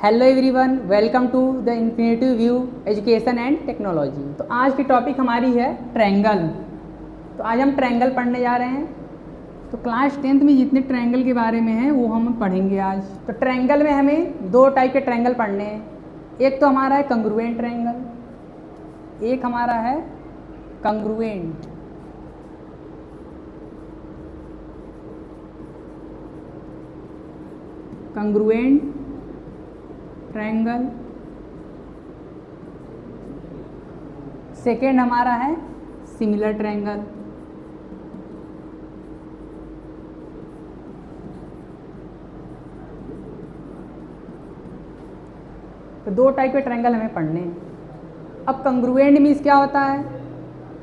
Hello everyone, welcome to the infinitive view education and technology. तो आज की topic हमारी है ट्रायंगल। तो आज हम ट्रायंगल पढ़ने जा रहे हैं। तो क्लास 10th में जितने ट्रायंगल के बारे में हैं वो हम पढ़ेंगे आज। तो ट्रायंगल में हमें दो टाइप के ट्रायंगल पढ़ने हैं। एक तो हमारा है कंग्रुएंट ट्रायंगल, एक हमारा है कंग्रुएंट। Congruent triangle. सेकेंड हमारा है सिमिलर ट्रायंगल। तो दो टाइप के ट्रायंगल हमें पढ़ने हैं। अब कंग्रुएंट मीन्स क्या होता है?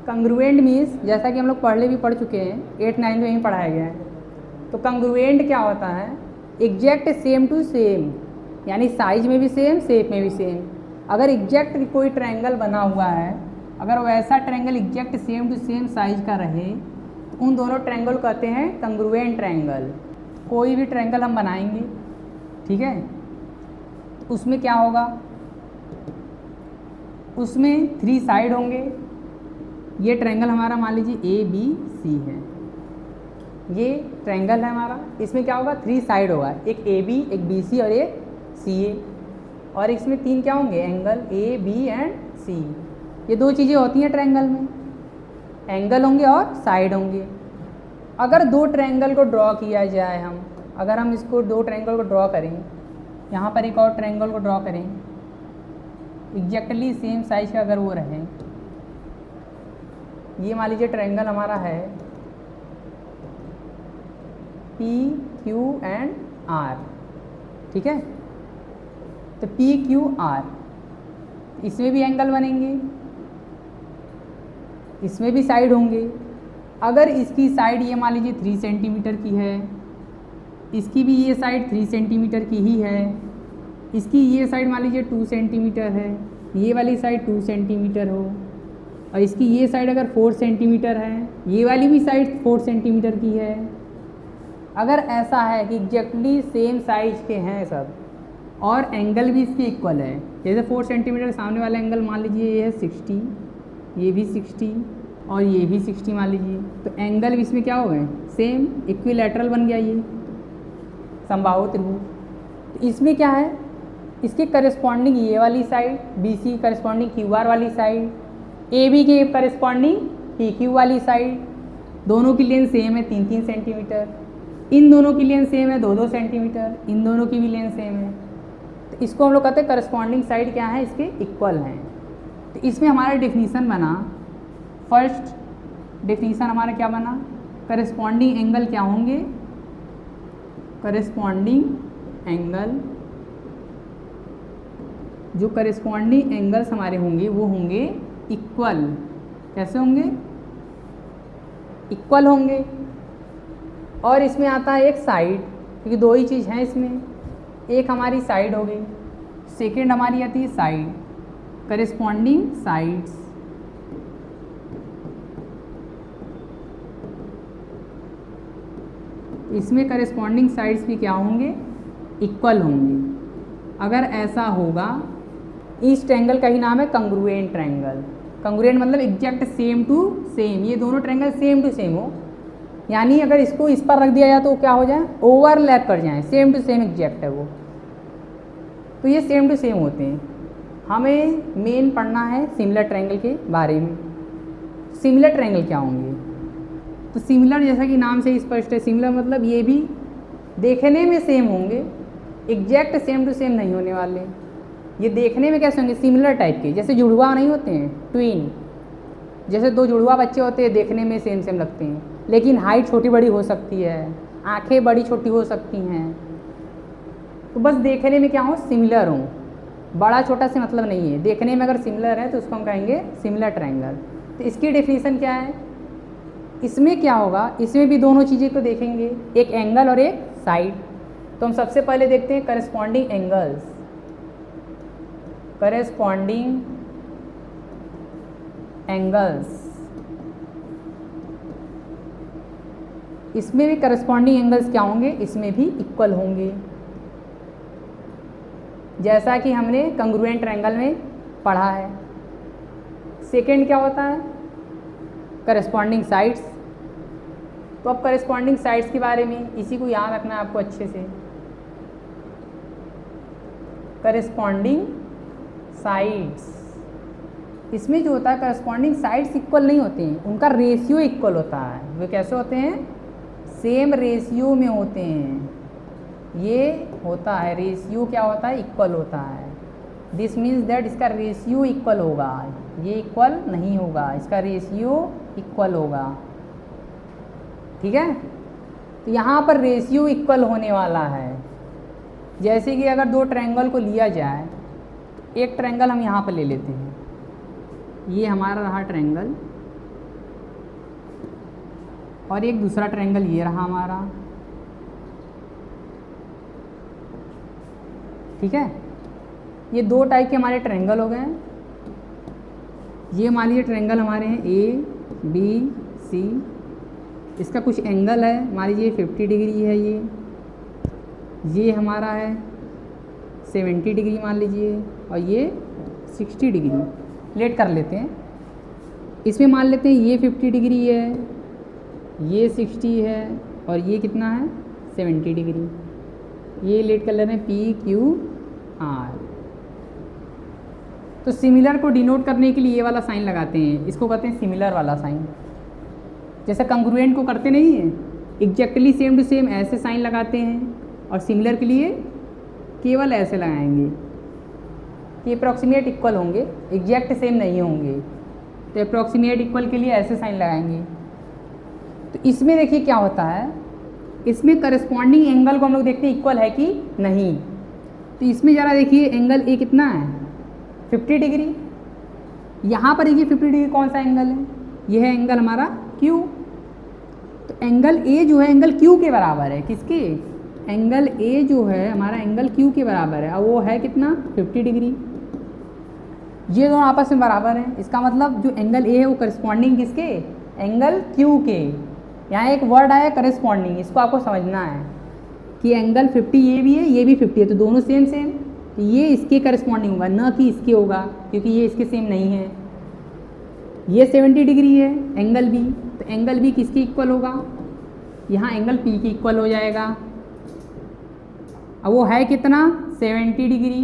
कंग्रुएंट मीन्स जैसा कि हम लोग पढ़ चुके हैं, 8-9 में ही पढ़ाया गया है। तो कंग्रुएंट क्या होता है? एग्जैक्ट सेम टू सेम, यानी साइज में भी सेम, शेप में भी सेम। अगर एग्जैक्ट कोई ट्रायंगल बना हुआ है, अगर वैसा triangle exact same to same size का रहे तो उन दोनों ट्रायंगल को कहते हैं कंग्रुएंट ट्रायंगल। कोई भी ट्रायंगल हम बनाएंगे, ठीक है, तो उसमें क्या होगा? उसमें 3 साइड होंगे। ये ट्रायंगल हमारा मान लीजिए ABC है, ये ट्रायंगल है हमारा। इसमें क्या होगा? 3 साइड होगा, एक AB, एक BC और एक CA। और इसमें 3 क्या होंगे? Angle AB and C। ये 2 चीज़ें होती हैं ट्रायंगल में, एंगल होंगे और साइड होंगे। अगर 2 ट्रायंगल को ड्रॉ किया जाए, अगर हम इसको 2 ट्रायंगल को ड्रॉ करें, यहाँ पर एक और ट्रायंगल को ड्रॉ करें, एग्जैक्टली सेम साइज का अगर वो रहे, ये मान लीजिए ट्रायंगल हमारा है PQ एंड R, ठीक है। तो PQR, इसमें भी एंगल बनेंगे, इसमें भी साइड होंगे। अगर इसकी साइड ये मान लीजिए 3 सेंटीमीटर की है, इसकी भी ये साइड 3 सेंटीमीटर की ही है, इसकी ये साइड मान लीजिए 2 सेंटीमीटर है, ये वाली साइड 2 सेंटीमीटर हो, और इसकी ये साइड अगर 4 सेंटीमीटर है, ये वाली भी साइड 4 सेंटीमीटर की है। अगर ऐसा है कि एग्जैक्टली सेम साइज के हैं सब और एंगल भी इसके इक्वल है, जैसे 4 सेंटीमीटर सामने वाला एंगल मान लीजिए ये है 60, ये भी 60 और ये भी 60 मान लीजिए, तो एंगल भी इसमें क्या हो गए? सेम, इक्विलैटरल बन गया ये समबाहु त्रिभुज। तो इसमें क्या है? इसके करस्पॉन्डिंग ये वाली साइड BC करस्पॉन्डिंग QR वाली साइड, AB के करस्पॉन्डिंग PQ वाली साइड, दोनों की लेंथ सेम है 3-3 सेंटीमीटर, इन दोनों की लेंथ सेम है 2-2 सेंटीमीटर, इन दोनों की भी लेंथ सेम है। तो इसको हम लोग कहते हैं करस्पॉन्डिंग साइड क्या है? इसके इक्वल हैं। तो इसमें हमारा डेफिनीशन बना, फर्स्ट डेफिनीशन हमारा क्या बना? करस्पॉन्डिंग एंगल क्या होंगे? करस्पॉन्डिंग एंगल, जो करस्पॉन्डिंग एंगल्स हमारे होंगे वो होंगे इक्वल। कैसे होंगे? इक्वल होंगे। और इसमें आता है एक साइड, क्योंकि 2 ही चीज़ हैं इसमें, एक हमारी साइड हो गई, सेकेंड हमारी आती है साइड, करस्पॉन्डिंग साइड्स। इसमें करस्पॉन्डिंग साइड्स भी क्या होंगे? इक्वल होंगे। अगर ऐसा होगा, इस ट्रायंगल का ही नाम है कंग्रुएंट ट्रायंगल। कंग्रुएंट मतलब एग्जैक्ट सेम टू सेम, ये दोनों ट्रायंगल सेम टू सेम हो, यानी अगर इसको इस पर रख दिया जाए तो क्या हो जाए? ओवरलैप कर जाए, सेम टू सेम एग्जैक्ट है वो। तो ये सेम टू सेम होते हैं। हमें मेन पढ़ना है सिमिलर ट्रायंगल के बारे में। सिमिलर ट्रायंगल क्या होंगे? तो सिमिलर जैसा कि नाम से स्पष्ट है, सिमिलर मतलब ये भी देखने में सेम होंगे, एग्जैक्ट सेम टू सेम नहीं होने वाले। ये देखने में कैसे होंगे? सिमिलर टाइप के, जैसे जुड़वा नहीं होते हैं, ट्विन, जैसे 2 जुड़वा बच्चे होते हैं, देखने में सेम सेम लगते हैं, लेकिन हाइट छोटी बड़ी हो सकती है, आंखें बड़ी छोटी हो सकती हैं। तो बस देखने में क्या हो? सिमिलर हो, बड़ा छोटा से मतलब नहीं है, देखने में अगर सिमिलर है तो उसको हम कहेंगे सिमिलर ट्रायंगल। तो इसकी डेफिनेशन क्या है? इसमें क्या होगा? इसमें भी दोनों चीज़ें को देखेंगे, एक एंगल और एक साइड। तो हम सबसे पहले देखते हैं करस्पॉन्डिंग एंगल्स। करस्पॉन्डिंग एंगल्स, इसमें भी करस्पॉन्डिंग एंगल्स क्या होंगे? इसमें भी इक्वल होंगे। जैसा कि हमने कंग्रुएंट ट्रायंगल में पढ़ा है। सेकेंड क्या होता है, करस्पॉन्डिंग साइड्स। तो अब करस्पॉन्डिंग साइड्स के बारे में इसी को याद रखना है आपको अच्छे से। करस्पॉन्डिंग साइड्स, इसमें जो होता है करस्पॉन्डिंग साइड्स इक्वल नहीं होते हैं, उनका रेशियो इक्वल होता है। वे कैसे होते हैं, सेम रेशियो में होते हैं। ये होता है रेशियो क्या होता है, इक्वल होता है। दिस मीन्स दैट इसका रेशियो इक्वल होगा, ये इक्वल नहीं होगा, इसका रेशियो इक्वल होगा। ठीक है, तो यहाँ पर रेशियो इक्वल होने वाला है। जैसे कि अगर दो ट्रायंगल को लिया जाए, एक ट्रायंगल हम यहाँ पर ले लेते हैं, ये हमारा रहा ट्रायंगल, और एक दूसरा ट्रायंगल ये रहा हमारा। ठीक है, ये दो टाइप के हमारे ट्रायंगल हो गए। ये मान लीजिए ट्रायंगल हमारे हैं ए बी सी, इसका कुछ एंगल है, मान लीजिए 50 डिग्री है, ये हमारा है 70 डिग्री मान लीजिए, और ये 60 डिग्री लेट कर लेते हैं। इसमें मान लेते हैं ये 50 डिग्री है, ये 60 है, और ये कितना है 70 डिग्री। ये लेट कर लेते हैं पी क्यू आर। तो सिमिलर को डिनोट करने के लिए ये वाला साइन लगाते हैं, इसको कहते हैं सिमिलर वाला साइन। जैसे कंग्रुएंट को करते नहीं है, एग्जैक्टली सेम टू सेम ऐसे साइन लगाते हैं, और सिमिलर के लिए केवल ऐसे लगाएंगे कि अप्रॉक्सीमेट इक्वल होंगे, एग्जैक्ट सेम नहीं होंगे। तो अप्रॉक्सीमेट इक्वल के लिए ऐसे साइन लगाएंगे। तो इसमें देखिए क्या होता है, इसमें करस्पॉन्डिंग एंगल को हम लोग देखते हैं इक्वल है कि नहीं। तो इसमें ज़रा देखिए एंगल ए कितना है 50 डिग्री। यहाँ पर देखिए 50 डिग्री कौन सा एंगल है, यह है एंगल हमारा क्यू। तो एंगल ए जो है एंगल क्यू के बराबर है, किसके, एंगल ए जो है हमारा एंगल क्यू के बराबर है, और वो है कितना 50 डिग्री। ये दोनों आपस में बराबर हैं, इसका मतलब जो एंगल ए है वो करस्पॉन्डिंग किसके, एंगल क्यू के। यहाँ एक वर्ड आया करस्पॉन्डिंग, इसको आपको समझना है कि एंगल 50 ये भी है, ये भी 50 है, तो दोनों सेम सेम, तो ये इसके करस्पॉन्डिंग होगा, न कि इसके होगा, क्योंकि ये इसके सेम नहीं है। ये 70 डिग्री है एंगल बी, तो एंगल बी किसकी इक्वल होगा, यहाँ एंगल पी की इक्वल हो जाएगा। अब वो है कितना 70 डिग्री,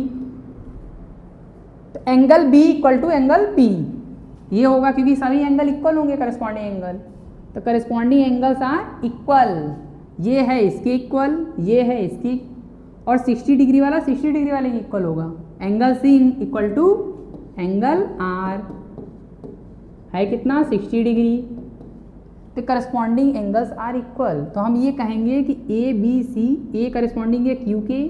तो angle B equal to angle P ये होगा, क्योंकि सभी एंगल इक्वल होंगे करस्पॉन्डिंग एंगल। तो करस्पॉन्डिंग एंगल्स आर इक्वल, ये है इसके इक्वल, ये है इसकी, और 60 डिग्री वाला 60 डिग्री वाले की इक्वल होगा। Angle C equal to angle R है कितना 60 डिग्री। तो करस्पॉन्डिंग एंगल्स आर इक्वल, तो हम ये कहेंगे कि A B C, A corresponding है क्यू के,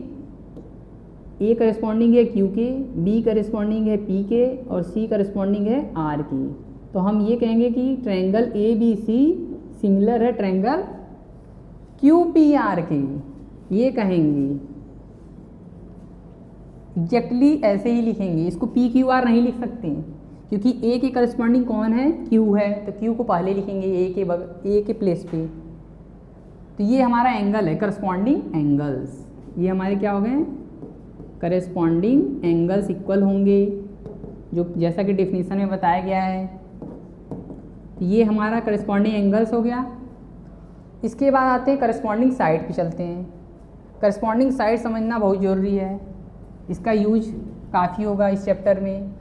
ए करस्पॉन्डिंग है क्यू के, बी करस्पॉन्डिंग है पी के, और सी करस्पॉन्डिंग है आर की। तो हम ये कहेंगे कि triangle A B C similar है ट्रायंगल क्यू पी आर के, ये कहेंगे। एग्जैक्टली ऐसे ही लिखेंगे, इसको पी क्यू आर नहीं लिख सकते क्योंकि ए के करस्पॉन्डिंग कौन है, क्यू है, तो क्यू को पहले लिखेंगे ए के प्लेस पे। तो ये हमारा एंगल है करस्पॉन्डिंग एंगल्स, ये हमारे क्या हो गए करस्पॉन्डिंग एंगल्स इक्वल होंगे, जो जैसा कि डेफिनेशन में बताया गया है। ये हमारा करस्पॉन्डिंग एंगल्स हो गया। इसके बाद आते हैं करस्पॉन्डिंग साइड पे चलते हैं। करस्पॉन्डिंग साइड समझना बहुत ज़रूरी है, इसका यूज काफ़ी होगा इस चैप्टर में।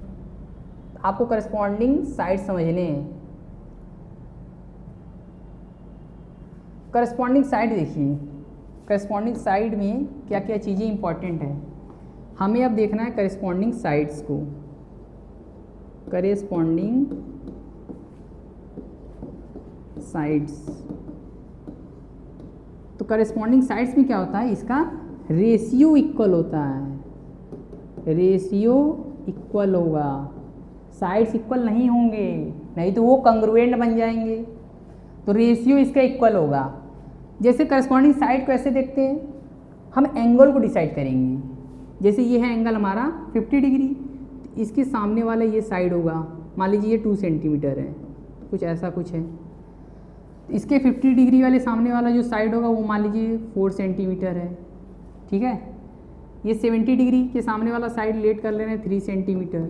आपको करस्पॉन्डिंग साइड समझने हैं। करस्पॉन्डिंग साइड देखिए, करस्पॉन्डिंग साइड में क्या क्या चीज़ें इंपॉर्टेंट है, हमें अब देखना है करस्पॉन्डिंग साइड्स को। करस्पॉन्डिंग साइड्स, तो करस्पॉन्डिंग साइड्स में क्या होता है, इसका रेशियो इक्वल होता है, रेशियो इक्वल होगा। साइड्स इक्वल नहीं होंगे, नहीं तो वो कंग्रुएंट बन जाएंगे, तो रेशियो इसका इक्वल होगा। जैसे करस्पॉन्डिंग साइड को ऐसे देखते हैं, हम एंगल को डिसाइड करेंगे। जैसे ये है एंगल हमारा 50 डिग्री, तो इसके सामने वाला ये साइड होगा, मान लीजिए ये 2 सेंटीमीटर है, कुछ ऐसा कुछ है। इसके 50 डिग्री वाले सामने वाला जो साइड होगा वो मान लीजिए 4 सेंटीमीटर है, ठीक है। ये 70 डिग्री के सामने वाला साइड लेट कर ले रहे हैं 3 सेंटीमीटर,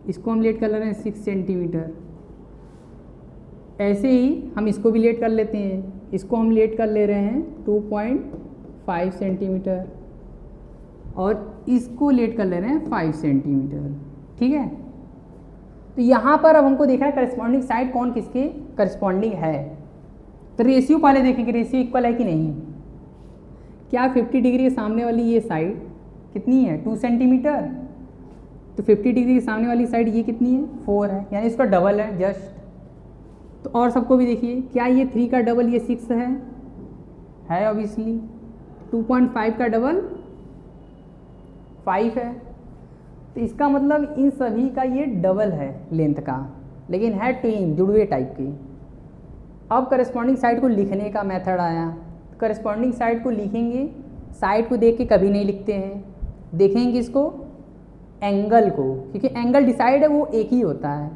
इसको हम लेट कर ले रहे हैं 6 सेंटीमीटर। ऐसे ही हम इसको भी लेट कर लेते हैं, इसको हम लेट कर ले रहे हैं 2.5 सेंटीमीटर और इसको लेट कर ले रहे हैं 5 सेंटीमीटर। ठीक है, तो यहाँ पर अब हमको देखना है करस्पॉन्डिंग साइड कौन किसके करस्पॉन्डिंग है। तो रेशियो पहले देखेंगे, रेशियो इक्वल है कि नहीं। क्या 50 डिग्री के सामने वाली ये साइड कितनी है 2 सेंटीमीटर, तो 50 डिग्री के सामने वाली साइड ये कितनी है 4 है, यानी इसका डबल है जस्ट। तो और सबको भी देखिए, क्या ये 3 का डबल ये 6 है ऑब्वियसली। 2.5 का डबल 5 है, तो इसका मतलब इन सभी का ये डबल है लेंथ का, लेकिन है ट्विन जुड़वे टाइप के। अब करस्पॉन्डिंग साइड को लिखने का मेथड आया। करस्पॉन्डिंग साइड को लिखेंगे, साइड को देख के कभी नहीं लिखते हैं, देखेंगे इसको एंगल को, क्योंकि एंगल डिसाइड है वो एक ही होता है।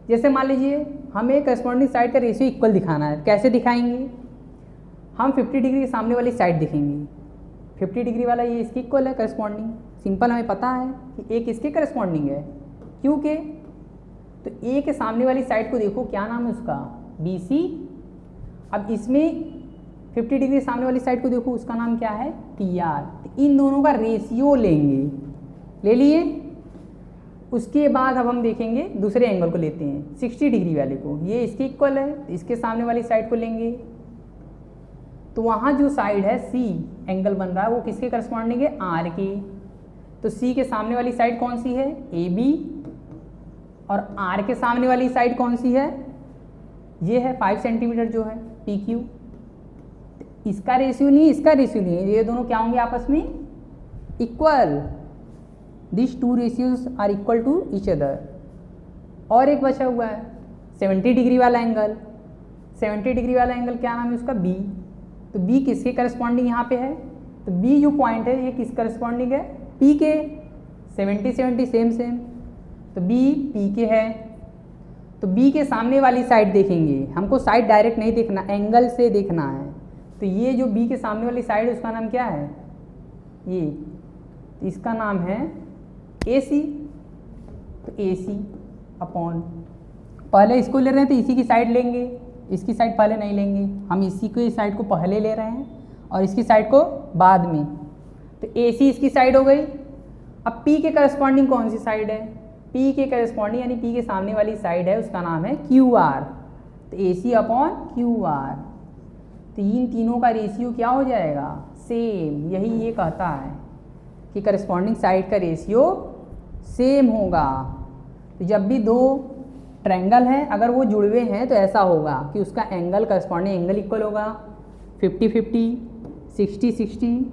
जैसे मान लीजिए हमें करस्पॉन्डिंग साइड का रेशियो इक्वल दिखाना है, कैसे दिखाएंगे, हम 50 डिग्री के सामने वाली साइड दिखेंगे, 50 डिग्री वाला ये इसकी इक्वल है करस्पॉन्डिंग, सिंपल हमें पता है कि एक इसके करस्पॉन्डिंग है, क्योंकि तो ए के सामने वाली साइड को देखो, क्या नाम है उसका BC। अब इसमें 50 डिग्री सामने वाली साइड को देखो, उसका नाम क्या है TR। तो इन दोनों का रेशियो लेंगे, ले लिए। उसके बाद अब हम देखेंगे दूसरे एंगल को लेते हैं 60 डिग्री वाले को, ये इसके इक्वल है, इसके सामने वाली साइड को लेंगे। तो वहाँ जो साइड है C एंगल बन रहा है वो किसके करस्पॉन्डिंग है R की। तो C के सामने वाली साइड कौन सी है AB, और R के सामने वाली साइड कौन सी है, ये है 5 सेंटीमीटर जो है PQ। इसका रेशियो नहीं, इसका रेशियो नहीं है, ये दोनों क्या होंगे आपस में equal. This two ratios are equal to each other. और एक बचा हुआ है 70 डिग्री वाला एंगल। 70 डिग्री वाला एंगल क्या नाम है उसका B। तो B किसके करस्पॉन्डिंग यहाँ पे है, तो B जो पॉइंट है ये किस करस्पॉन्डिंग है P के। 70 सेम, तो B P के है। तो B के सामने वाली साइड देखेंगे, हमको साइड डायरेक्ट नहीं देखना, एंगल से देखना है। तो ये जो B के सामने वाली साइड है उसका नाम क्या है ये, तो इसका नाम है AC। तो AC अपॉन, पहले इसको ले रहे हैं तो इसी की साइड लेंगे, इसकी साइड पहले नहीं लेंगे, हम इसी की साइड को पहले ले रहे हैं और इसकी साइड को बाद में। तो AC इसकी साइड हो गई। अब P के करस्पॉन्डिंग कौन सी साइड है, P के करस्पॉन्डिंग यानी P के सामने वाली साइड है उसका नाम है QR। तो AC अपॉन QR। तो इन तीनों का रेशियो क्या हो जाएगा सेम। यही ये कहता है कि करस्पॉन्डिंग साइड का रेशियो सेम होगा। तो जब भी दो ट्रायंगल हैं अगर वो जुड़वे हैं तो ऐसा होगा कि उसका एंगल करस्पॉन्डिंग एंगल इक्वल होगा 50-50, 60-60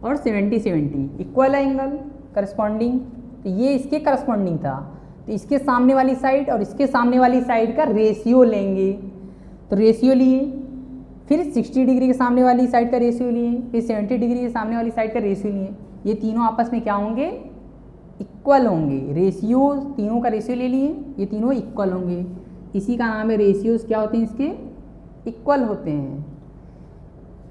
और 70-70 इक्वल है एंगल करस्पॉन्डिंग। तो ये इसके करस्पॉन्डिंग था। तो इसके सामने वाली साइड और इसके सामने वाली साइड का रेशियो लेंगे। तो रेशियो लिए, फिर 60 डिग्री के सामने वाली साइड का रेशियो लिए, फिर 70 डिग्री के सामने वाली साइड का रेशियो लिए। ये तीनों आपस में क्या होंगे इक्वल होंगे। रेशियो तीनों का रेशियो ले लिए, ये तीनों इक्वल होंगे। इसी का नाम है रेशियोज क्या होते हैं इसके इक्वल होते हैं।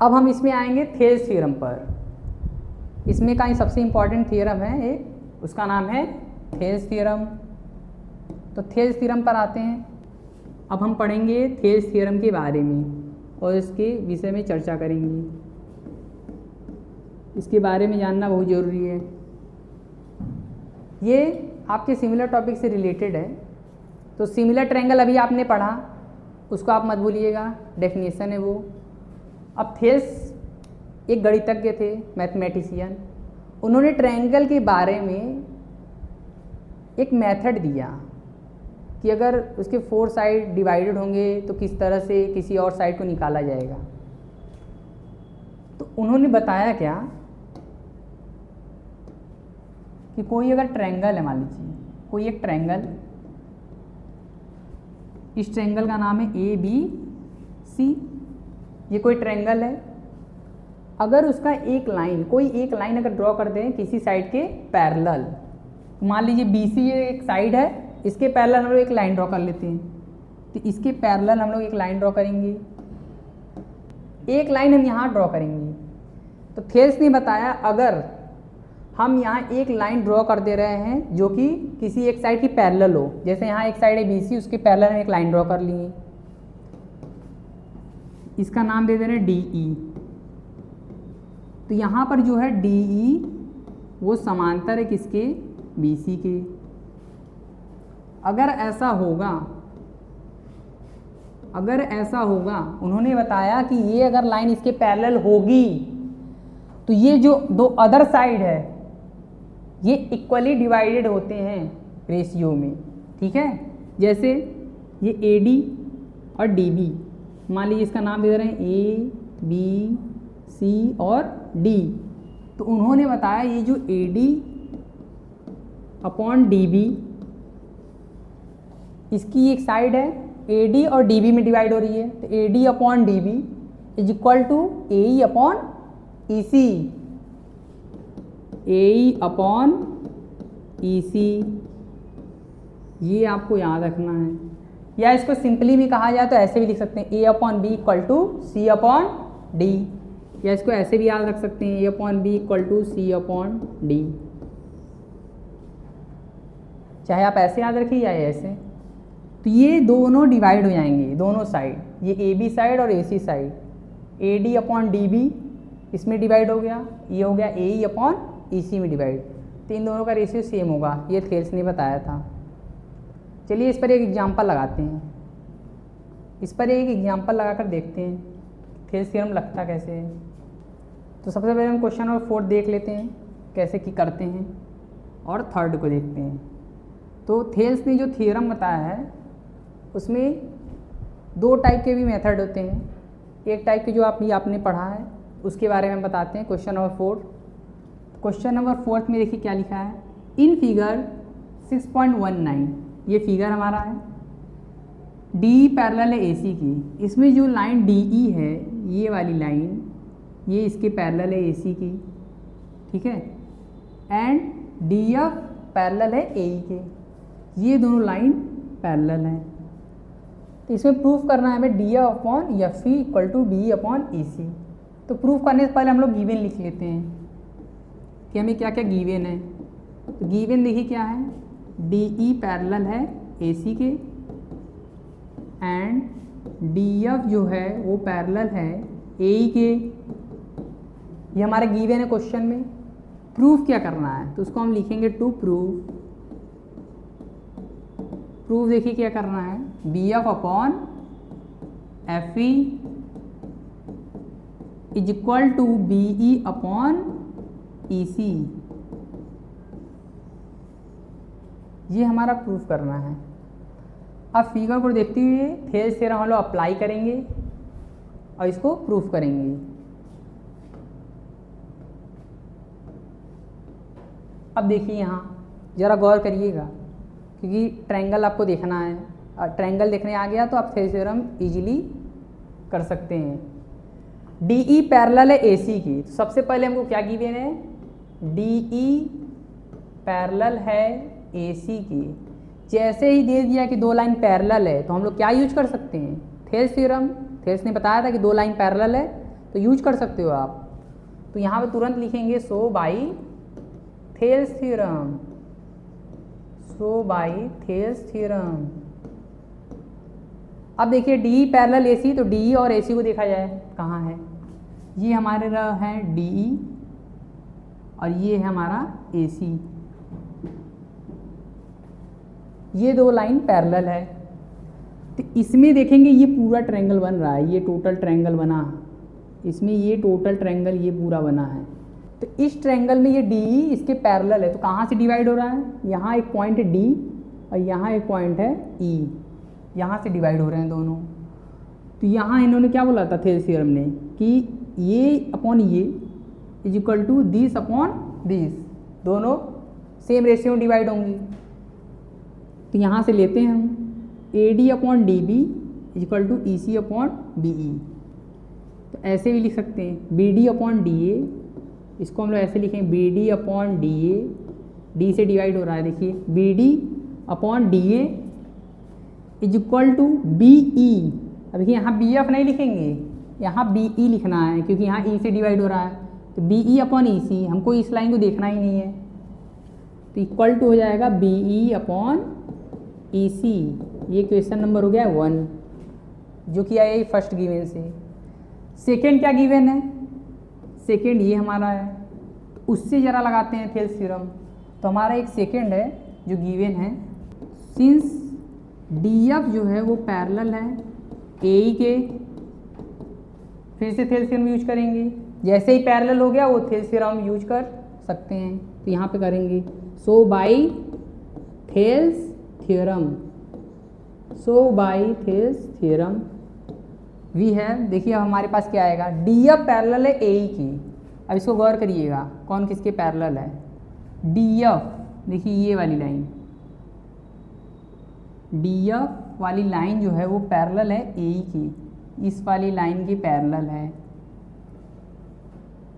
अब हम इसमें आएंगे थेल्स थ्योरम पर। इसमें का ही सबसे इम्पॉर्टेंट थ्योरम है एक, उसका नाम है थेल्स थ्योरम। तो थेल्स थ्योरम पर आते हैं। अब हम पढ़ेंगे थेल्स थ्योरम के बारे में और इसके विषय में चर्चा करेंगे। इसके बारे में जानना बहुत ज़रूरी है। ये आपके सिमिलर टॉपिक से रिलेटेड है। तो सिमिलर ट्रायंगल अभी आपने पढ़ा, उसको आप मत भूलिएगा, डेफिनेशन है वो। अब थेल्स एक गणितज्ञ थे, मैथमेटिशियन। उन्होंने ट्रायंगल के बारे में एक मेथड दिया कि अगर उसके 4 साइड डिवाइडेड होंगे तो किस तरह से किसी और साइड को निकाला जाएगा। तो उन्होंने बताया क्या कि कोई अगर ट्रायंगल है, मान लीजिए कोई एक ट्रायंगल, इस ट्रायंगल का नाम है ABC। ये कोई ट्रायंगल है। अगर उसका एक लाइन, कोई एक लाइन अगर ड्रॉ कर दें किसी साइड के पैरेलल, मान लीजिए BC ये एक साइड है, इसके पैरेलल हम लोग एक लाइन ड्रॉ कर लेते हैं। तो इसके पैरेलल हम लोग एक लाइन ड्रॉ करेंगे, एक लाइन हम यहाँ ड्रॉ करेंगे। तो थेल्स ने बताया अगर हम यहाँ एक लाइन ड्रॉ कर दे रहे हैं जो कि किसी एक साइड की पैरेलल हो। जैसे यहाँ एक साइड है BC, उसके पैरेलल में एक लाइन ड्रॉ कर लिए, इसका नाम दे दे रहे हैं DE। तो यहाँ पर जो है DE वो समांतर है किसके, BC के। अगर ऐसा होगा, उन्होंने बताया कि ये अगर लाइन इसके पैरेलल होगी तो ये जो दो अदर साइड है ये इक्वली डिवाइडेड होते हैं रेशियो में, ठीक है। जैसे ये AD और DB, मान लीजिए इसका नाम दे रहे हैं A, B, C और D। तो उन्होंने बताया ये जो AD अपॉन DB, इसकी एक साइड है AD और DB में डिवाइड हो रही है, तो AD upon DB is equal to AE upon EC, AE upon EC। ये आपको याद रखना है, या इसको सिंपली भी कहा जाए तो ऐसे भी लिख सकते हैं A upon B equal to C upon D, या इसको ऐसे भी याद रख सकते हैं A upon B equal to C upon D। चाहे आप ऐसे याद रखिए या ऐसे। तो ये दोनों डिवाइड हो जाएंगे, दोनों साइड, ये AB साइड और AC side. AD upon DB इसमें डिवाइड हो गया, ये हो गया AE अपॉन EC में डिवाइड। तो इन दोनों का रेशियो सेम होगा, ये थेल्स ने बताया था। चलिए इस पर एक एग्जांपल लगाते हैं, इस पर एक एग्जांपल लगाकर देखते हैं थेल्स थ्योरम लगता कैसे है। तो सबसे पहले हम क्वेश्चन नंबर 4 देख लेते हैं कैसे की करते हैं, और थर्ड को देखते हैं। तो थेल्स ने जो थ्योरम बताया है उसमें दो टाइप के भी मेथड होते हैं। एक टाइप के जो आपने पढ़ा है उसके बारे में बताते हैं। क्वेश्चन नंबर 4, क्वेश्चन नंबर 4 में देखिए क्या लिखा है। इन फिगर 6.19, ये फिगर हमारा है, डी पैरेलल है AC की। इसमें जो लाइन DE है, ये वाली लाइन, ये इसके पैरेलल है AC की, ठीक है, एंड DF पैरेलल है AE के। ये दोनों लाइन पैरेलल हैं। तो इसमें प्रूफ करना है हमें DF upon FE equal to BE upon EC। तो प्रूफ करने से पहले हम लोग गिवन लिख लेते हैं कि हमें क्या क्या गिवन है। तो गिवन देखिए क्या है, DE पैरेलल है AC के एंड DF जो है वो पैरेलल है AE के। ये हमारा गिवन है क्वेश्चन में। प्रूफ क्या करना है, तो उसको हम लिखेंगे टू प्रूफ। प्रूफ देखिए क्या करना है, BF upon FE is equal to BE upon EC। ये हमारा प्रूफ करना है। अब फिगर को देखते हुए थेल्स थ्योरम हम लोग अप्लाई करेंगे और इसको प्रूफ करेंगे। अब देखिए यहाँ ज़रा गौर करिएगा क्योंकि ट्रायंगल आपको देखना है, और ट्रायंगल देखने आ गया तो आप थेल्स थ्योरम इजीली कर सकते हैं। DE पैरेलल है AC की, तो सबसे पहले हमको क्या गिवन है, DE पैरेलल है AC की। जैसे ही दे दिया कि दो लाइन पैरेलल है तो हम लोग क्या यूज कर सकते हैं, थेल्स थ्योरम। थेल्स ने बताया था कि दो लाइन पैरेलल है तो यूज कर सकते हो आप। तो यहाँ पे तुरंत लिखेंगे so by Thales theorem, so by Thales theorem. अब देखिए DE पैरेलल AC, तो DE और AC को देखा जाए कहाँ है, ये हमारे है DE और ये है हमारा AC। ये दो लाइन पैरेलल है, तो इसमें देखेंगे ये पूरा ट्रायंगल बन रहा है, ये टोटल ट्रायंगल बना, इसमें ये टोटल ट्रायंगल ये पूरा बना है। तो इस ट्रायंगल में ये DE इसके पैरेलल है, तो कहाँ से डिवाइड हो रहा है, यहाँ एक पॉइंट है D और यहाँ एक पॉइंट है E, यहाँ से डिवाइड हो रहे हैं दोनों। तो यहाँ इन्होंने क्या बोला था थेल्स थ्योरम ने कि ये अपॉन ये is equal to this upon this, दोनों सेम रेशियो में डिवाइड होंगी। तो यहाँ से लेते हैं हम AD upon DB is equal to EC upon BE। तो ऐसे भी लिख सकते हैं BD अपॉन DA, इसको हम लोग ऐसे लिखें BD अपॉन DA, D से डिवाइड हो रहा है, देखिए BD upon DA is equal to BE। अब देखिए यहाँ BF नहीं लिखेंगे, यहाँ BE लिखना है क्योंकि यहाँ E से डिवाइड हो रहा है। तो बी ई अपॉन ई सी, हमको इस लाइन को देखना ही नहीं है, तो इक्वल टू हो जाएगा बी ई अपॉन ई सी। ये क्वेश्चन नंबर हो गया 1, जो कि आया फर्स्ट गिवन से। सेकेंड क्या गिवन है, सेकेंड ये हमारा है, तो उससे ज़रा लगाते हैं थेल्स थ्योरम। तो हमारा एक सेकेंड है जो गिवन है, सिंस डी एफ जो है वो पैरेलल है ए ई के, फिर से थेल्स थ्योरम यूज करेंगे, जैसे ही पैरेलल हो गया वो थेल्स थ्योरम यूज कर सकते हैं, तो यहाँ पे करेंगे so by Thales theorem, so by Thales theorem we have, देखिए अब हमारे पास क्या आएगा, डी एफ पैरेलल है ए ई की। अब इसको गौर करिएगा कौन किसके पैरेलल है, डी एफ, देखिए ये वाली लाइन, डी एफ वाली लाइन जो है वो पैरेलल है ए ई की, इस वाली लाइन की पैरेलल है,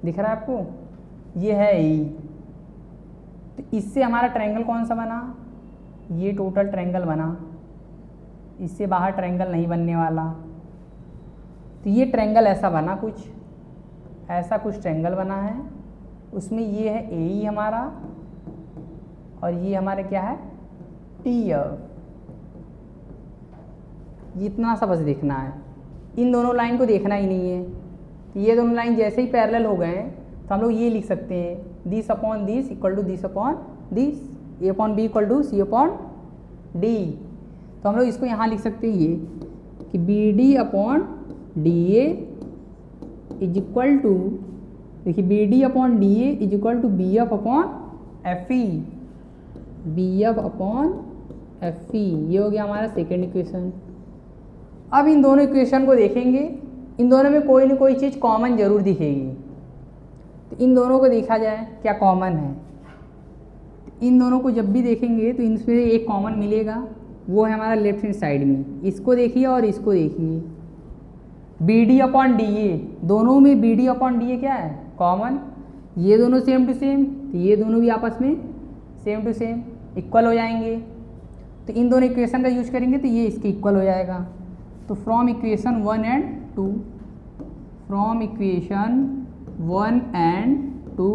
दिख रहा है आपको, ये है ए ई। तो इससे हमारा ट्रायंगल कौन सा बना, ये टोटल ट्रायंगल बना, इससे बाहर ट्रायंगल नहीं बनने वाला। तो ये ट्रायंगल ऐसा बना, कुछ ऐसा कुछ ट्रायंगल बना है, उसमें ये है ए ई हमारा और ये हमारे क्या है टी एफ, इतना सा बस देखना है, इन दोनों लाइन को देखना ही नहीं है। तो ये दोनों लाइन जैसे ही पैरेलल हो गए तो हम लोग ये लिख सकते हैं this upon this equal to this upon this, A upon B equal to C upon D. तो हम लोग इसको यहाँ लिख सकते हैं ये कि B D upon D A is equal to, देखिए B D upon D A is equal to B F upon F E, B F upon F E, ये हो गया हमारा सेकेंड इक्वेशन। अब इन दोनों इक्वेशन को देखेंगे, इन दोनों में कोई ना कोई चीज़ कॉमन जरूर दिखेगी, तो इन दोनों को देखा जाए क्या कॉमन है। इन दोनों को जब भी देखेंगे तो इनमें एक कॉमन मिलेगा, वो है हमारा लेफ्ट हैंड साइड में, इसको देखिए और इसको देखिए, B D upon D A, दोनों में B D upon D A क्या है कॉमन, ये दोनों सेम टू सेम, तो ये दोनों भी आपस में सेम टू सेम इक्वल हो जाएंगे। तो इन दोनों इक्वेशन का यूज करेंगे तो ये इसके इक्वल हो जाएगा। तो from equation 1 and 2, from equation 1 and 2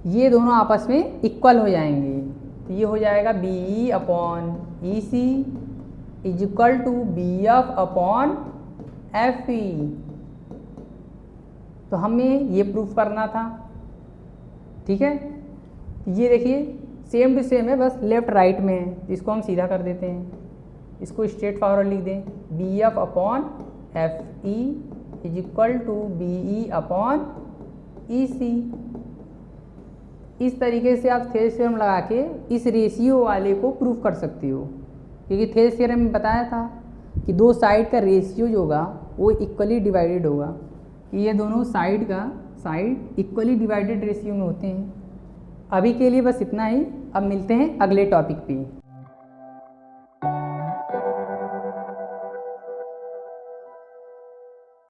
ये दोनों आपस में इक्वल हो जाएंगे, तो ये हो जाएगा B E upon E C is equal to B F upon F E. तो हमें ये प्रूफ करना था, ठीक है। ये देखिए सेम टू सेम है, बस लेफ्ट राइट में है, इसको हम सीधा कर देते हैं, इसको स्ट्रेट फॉरवर्ड लिख दें, B F upon F E is equal to B E upon E C. इस तरीके से आप थेल्स थ्योरम लगा के इस रेशियो वाले को प्रूफ कर सकते हो, क्योंकि थेल्स थ्योरम में बताया था कि दो साइड का रेशियो जो होगा वो इक्वली डिवाइडेड होगा, ये दोनों साइड का साइड इक्वली डिवाइडेड रेशियो में होते हैं। अभी के लिए बस इतना ही, अब मिलते हैं अगले टॉपिक पे।